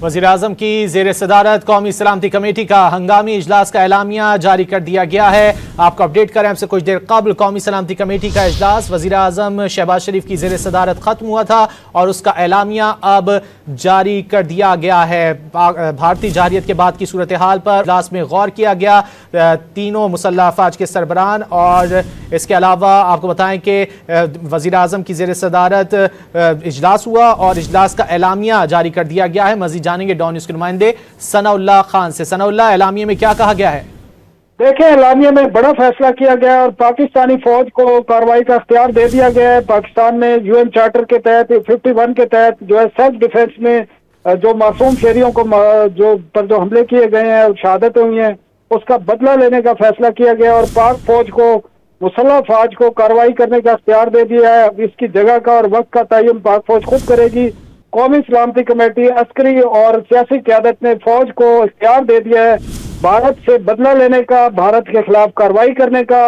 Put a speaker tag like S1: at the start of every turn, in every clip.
S1: वज़ीर-ए-आज़म की ज़ेर सदारत कौमी सलामती कमेटी का हंगामी इजलास का एलामिया जारी कर दिया गया है। आपको अपडेट करें, हमसे कुछ देर कबल कौमी सलामती कमेटी का इजलास वज़ीर-ए-आज़म शहबाज शरीफ की ज़ेर सदारत ख़त्म हुआ था और उसका एलामिया अब जारी कर दिया गया है। भारतीय जारियत के बाद की सूरत हाल पर इजलास में गौर किया गया। तीनों मुसल्लह अफ़वाज के सरबराहान और इसके अलावा आपको बताएं कि वज़ीर-ए-आज़म की ज़ेर सदारत इजलास हुआ और इजलास का एलामिया जारी कर दिया गया है। मज़ीद जानेंगे डॉन न्यूज़ के नुमाइंदे सनाउल्लाह खान से। सनाउल्लाह, एलामिया में क्या कहा गया है?
S2: देखिए, एलामिया में बड़ा फैसला किया गया और पाकिस्तानी फौज को कार्रवाई का इख्तियार दे दिया गया है। पाकिस्तान ने यूएन चार्टर के तहत 51 के तहत जो है सेल्फ डिफेंस में जो मासूम शहरियों को जो हमले किए गए हैं और शहादतें हुई हैं उसका बदला लेने का फैसला किया गया और पाक फौज को मुसल्लह फौज को कार्रवाई करने का इख्तियार दे दिया है। अब इसकी जगह का और वक्त का तयन पाक फौज खुद करेगी। कौमी सलामती कमेटी, अस्करी और सियासी क़यादत ने फौज को इख्तियार दे दिया है भारत से बदला लेने का, भारत के खिलाफ कार्रवाई करने का।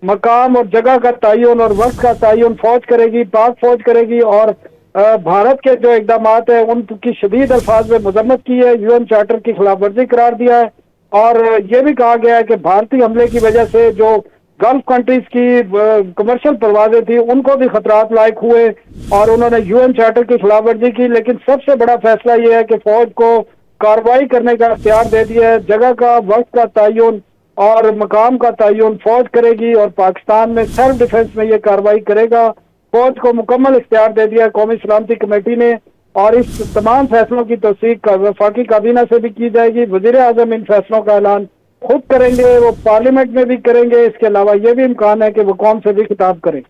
S2: मकाम और जगह का तयन और वक्त का तयन फौज करेगी, पाक फौज करेगी और भारत के जो इकदाम है उनकी शदीद अल्फाज में मजम्मत की है, यूएन चार्टर की खिलाफ वर्जी करार दिया है और ये भी कहा गया है कि भारतीय हमले की वजह से जो गल्फ कंट्रीज की कमर्शियल परवाजें थी उनको भी खतरात लायक हुए और उन्होंने यूएन चार्टर की खिलाफ वर्जी की। लेकिन सबसे बड़ा फैसला यह है कि फौज को कार्रवाई करने का इख्तियार दे दिया है। जगह का, वक्त का तयन और मकाम का तयन फौज करेगी और पाकिस्तान में सेल्फ डिफेंस में ये कार्रवाई करेगा। फौज को मुकम्मल इख्तियार दे दिया कौमी सलामती कमेटी ने और इस तमाम फैसलों की तौसीक वफाकी काबीना से भी की जाएगी। वज़ीर-ए-आज़म इन फैसलों का ऐलान खुद करेंगे, वो पार्लियामेंट में भी करेंगे। इसके अलावा ये भी इम्कान है कि वो कौम से भी खिताब करें।